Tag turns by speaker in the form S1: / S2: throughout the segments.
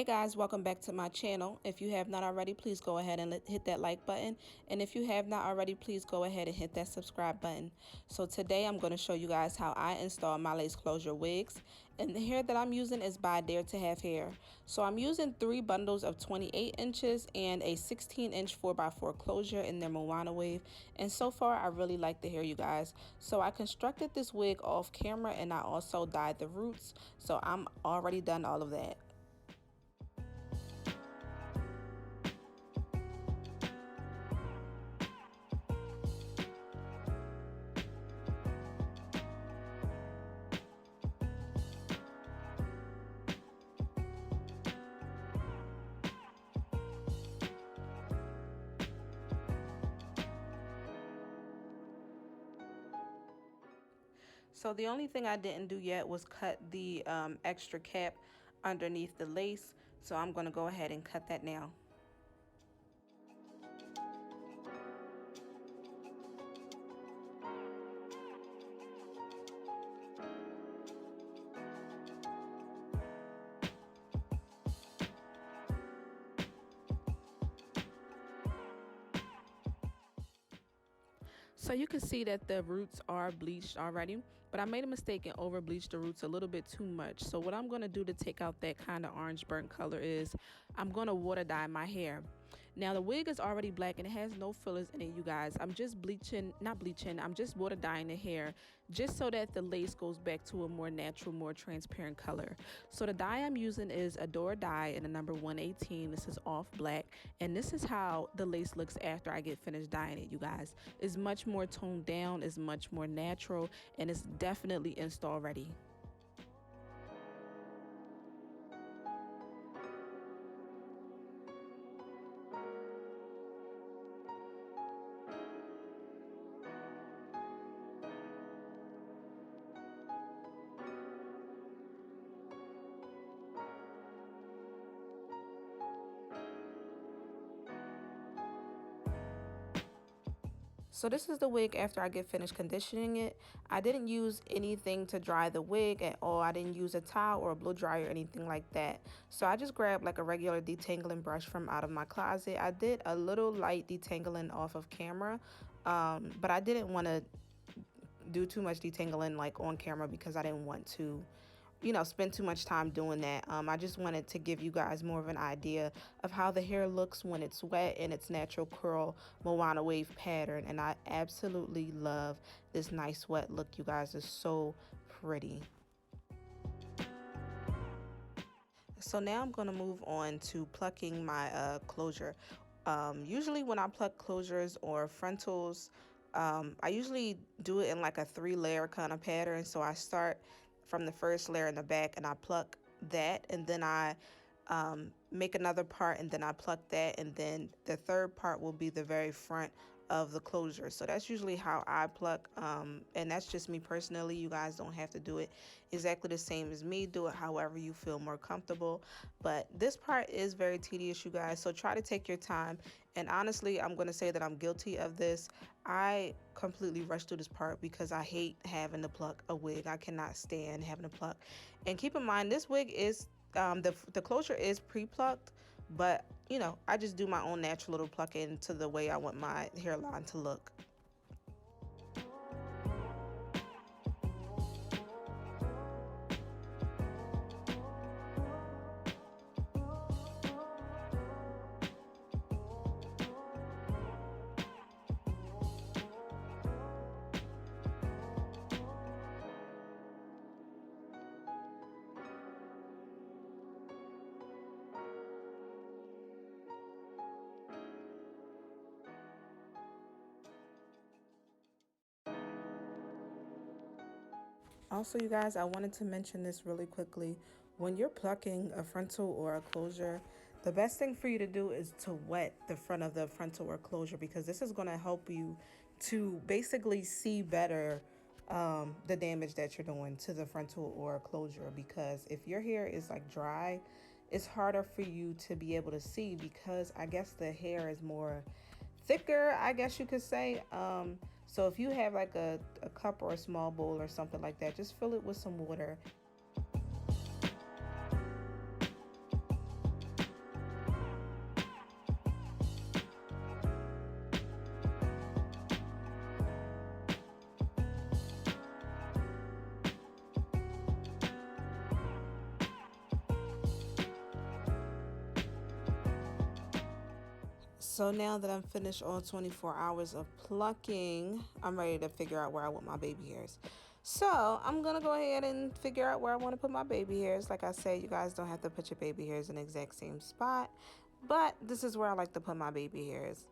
S1: Hey guys, welcome back to my channel. If you have not already, please go ahead and hit that like button. And if you have not already, please go ahead and hit that subscribe button. So today I'm going to show you guys how I install my lace closure wigs. And the hair that I'm using is by DareToHaveHair. So I'm using 3 bundles of 28 inches and a 16-inch 4x4 closure in their Moana wave. And so far, I really like the hair, you guys. So I constructed this wig off camera and I also dyed the roots. So I'm already done all of that. So the only thing I didn't do yet was cut the extra cap underneath the lace. So I'm going to go ahead and cut that now. So you can see that the roots are bleached already, but I made a mistake and over bleached the roots a little bit too much. So what I'm going to do to take out that kind of orange burnt color is I'm going to water dye my hair. Now the wig is already black and it has no fillers in it, you guys. I'm just I'm just water dyeing the hair just so that the lace goes back to a more natural, more transparent color. So the dye I'm using is Adore dye in the number 118. This is off black, and this is how the lace looks after I get finished dyeing it, you guys. It's much more toned down, it's much more natural, and it's definitely install ready. So this is the wig after I get finished conditioning it. I didn't use anything to dry the wig at all. I didn't use a towel or a blow dryer or anything like that. So I just grabbed like a regular detangling brush from out of my closet. I did a little light detangling off of camera, but I didn't want to do too much detangling like on camera because I didn't want to, you know, spend too much time doing that. I just wanted to give you guys more of an idea of how the hair looks when it's wet in its natural curl Moana wave pattern. And I absolutely love this nice wet look, you guys. It's so pretty. So now I'm going to move on to plucking my closure. Usually when I pluck closures or frontals, I usually do it in like a 3-layer kind of pattern. So I start from the first layer in the back and I pluck that, and then I make another part, and then I pluck that, and then the third part will be the very front of the closure. So that's usually how I pluck, and that's just me personally. You guys don't have to do it exactly the same as me. Do it however you feel more comfortable, but this part is very tedious, you guys, so try to take your time. And honestly, I'm going to say that I'm guilty of this. I completely rushed through this part because I hate having to pluck a wig. I cannot stand having to pluck. And keep in mind, this wig is the closure is pre-plucked, but you know, I just do my own natural little plucking to the way I want my hairline to look. Also, you guys, I wanted to mention this really quickly. When you're plucking a frontal or a closure, the best thing for you to do is to wet the front of the frontal or closure, because this is going to help you to basically see better the damage that you're doing to the frontal or closure. Because if your hair is like dry, it's harder for you to be able to see, because I guess the hair is more thicker, I guess you could say. So if you have like a cup or a small bowl or something like that, just fill it with some water. So now that I'm finished all 24 hours of plucking, I'm ready to figure out where I want my baby hairs. So I'm gonna go ahead and figure out where I want to put my baby hairs. Like I said, you guys don't have to put your baby hairs in the exact same spot, but this is where I like to put my baby hairs.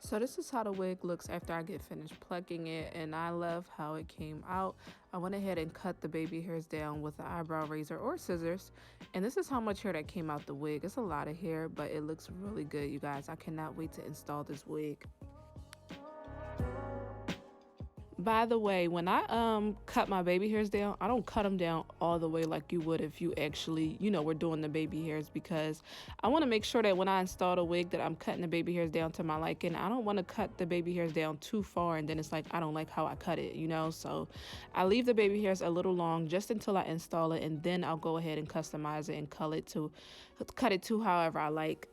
S1: So this is how the wig looks after I get finished plucking it, and I love how it came out. I went ahead and cut the baby hairs down with an eyebrow razor or scissors, and this is how much hair that came out the wig. It's a lot of hair, but it looks really good, you guys. I cannot wait to install this wig. By the way, when I cut my baby hairs down, I don't cut them down all the way like you would if you actually, were doing the baby hairs, because I want to make sure that when I install the wig that I'm cutting the baby hairs down to my liking. I don't want to cut the baby hairs down too far and then it's like I don't like how I cut it, So I leave the baby hairs a little long just until I install it, and then I'll go ahead and customize it and cut it to however I like.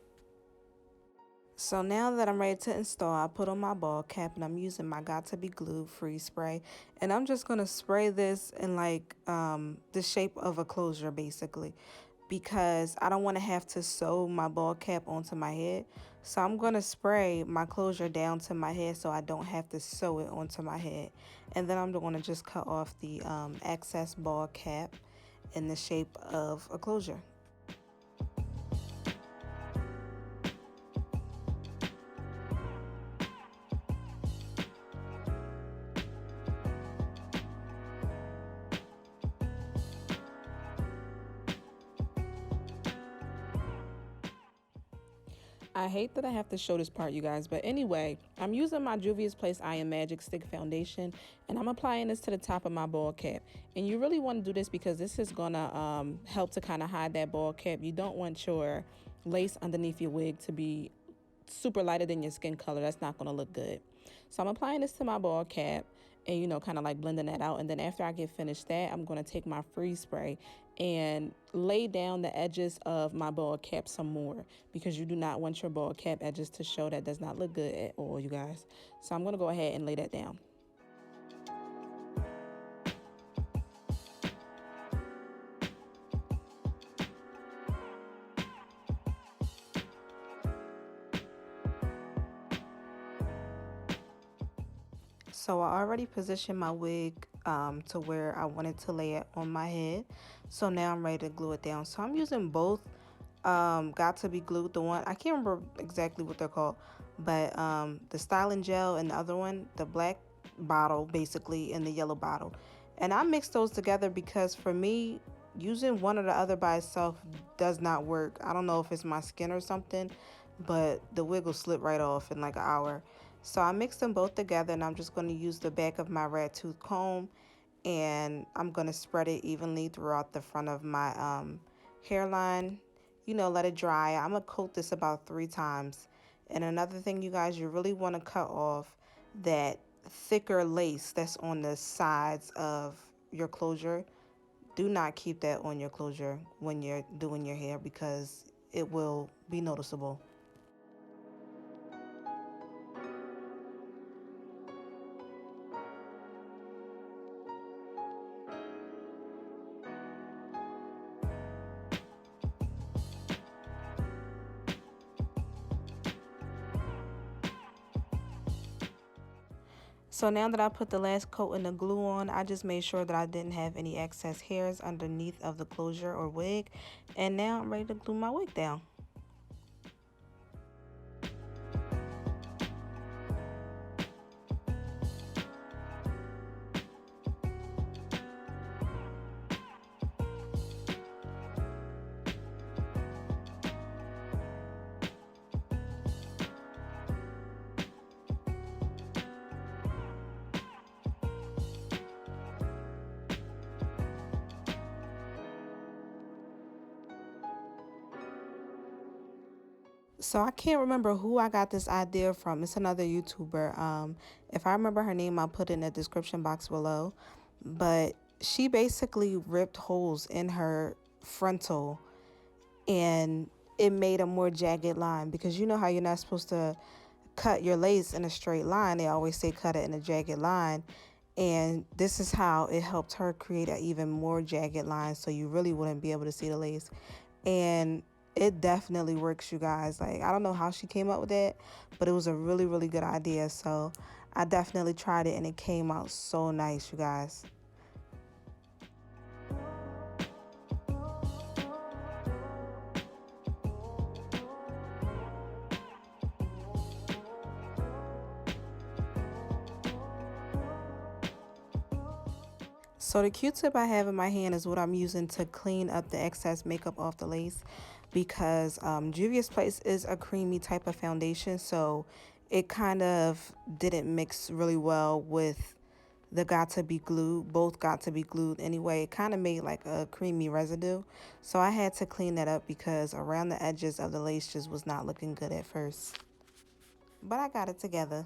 S1: So now that I'm ready to install, I put on my ball cap and I'm using my Got To Be Glue freeze spray. And I'm just going to spray this in like the shape of a closure basically, because I don't want to have to sew my ball cap onto my head. So I'm going to spray my closure down to my head so I don't have to sew it onto my head. And then I'm going to just cut off the excess ball cap in the shape of a closure. I hate that I have to show this part, you guys, but anyway, I'm using my Juvia's Place I Am Magic Stick Foundation, and I'm applying this to the top of my ball cap. And you really want to do this because this is going to help to kind of hide that ball cap. You don't want your lace underneath your wig to be super lighter than your skin color. That's not going to look good. So I'm applying this to my ball cap and, kind of like blending that out. And then after I get finished that, I'm going to take my freeze spray and lay down the edges of my ball cap some more, because you do not want your ball cap edges to show. That does not look good at all, you guys. So I'm going to go ahead and lay that down. So I already positioned my wig to where I wanted to lay it on my head. So now I'm ready to glue it down. So I'm using both Got To Be Glued, the one, I can't remember exactly what they're called, but the styling gel, and the other one, the black bottle basically, and the yellow bottle. And I mixed those together because for me, using one or the other by itself does not work. I don't know if it's my skin or something, but the wig will slip right off in like an hour. So I mixed them both together, and I'm just going to use the back of my rat tooth comb, and I'm going to spread it evenly throughout the front of my hairline. Let it dry. I'm going to coat this about 3 times. And another thing, you guys, you really want to cut off that thicker lace that's on the sides of your closure. Do not keep that on your closure when you're doing your hair, because it will be noticeable. So now that I put the last coat in the glue on, I just made sure that I didn't have any excess hairs underneath of the closure or wig. And now I'm ready to glue my wig down. So I can't remember who I got this idea from. It's another YouTuber. If I remember her name, I'll put it in the description box below. But she basically ripped holes in her frontal, and it made a more jagged line, because you know how you're not supposed to cut your lace in a straight line. They always say cut it in a jagged line. And this is how it helped her create an even more jagged line, so you really wouldn't be able to see the lace. And it definitely works, you guys. Like, I don't know how she came up with it, but it was a really, really good idea. So I definitely tried it, and it came out so nice, you guys. So the Q-tip I have in my hand is what I'm using to clean up the excess makeup off the lace, because Juvia's Place is a creamy type of foundation, so it kind of didn't mix really well with the got to be glued. Both got to be glued anyway. It kind of made like a creamy residue, so I had to clean that up because around the edges of the lace just was not looking good at first, but I got it together.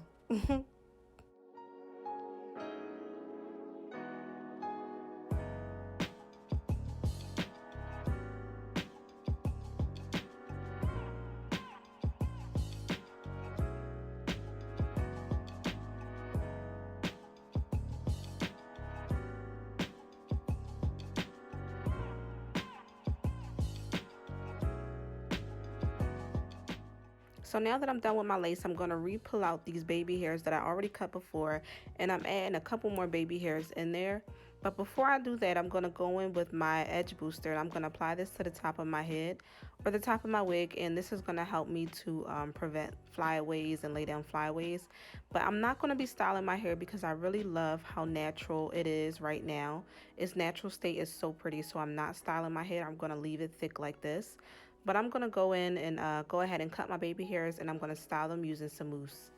S1: So now that I'm done with my lace, I'm going to re-pull out these baby hairs that I already cut before, and I'm adding a couple more baby hairs in there. But before I do that, I'm going to go in with my edge booster, and I'm going to apply this to the top of my head or the top of my wig, and this is going to help me to prevent flyaways and lay down flyaways. But I'm not going to be styling my hair because I really love how natural it is right now. Its natural state is so pretty, so I'm not styling my hair. I'm going to leave it thick like this. But I'm going to go in and go ahead and cut my baby hairs, and I'm going to style them using some mousse.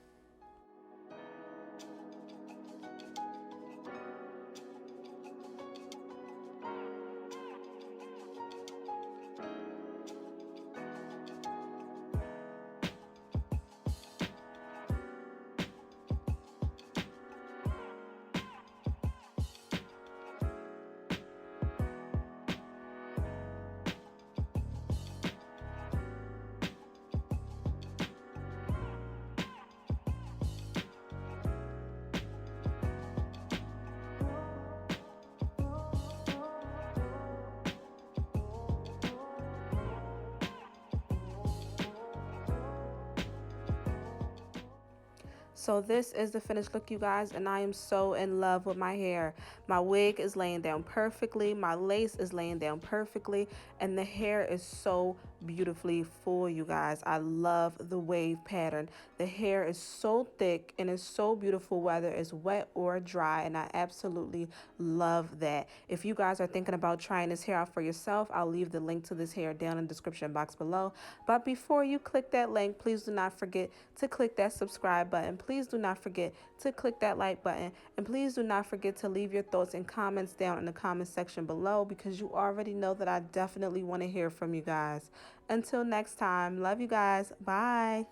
S1: So this is the finished look, you guys, and I am so in love with my hair. My wig is laying down perfectly, my lace is laying down perfectly, and the hair is so beautifully full, you guys. I love the wave pattern. The hair is so thick and it's so beautiful whether it's wet or dry, and I absolutely love that. If you guys are thinking about trying this hair out for yourself, I'll leave the link to this hair down in the description box below. But before you click that link, please do not forget to click that subscribe button. Please do not forget to click that like button, and please do not forget to leave your thoughts and comments down in the comment section below, because you already know that I definitely want to hear from you guys. Until next time, love you guys. Bye.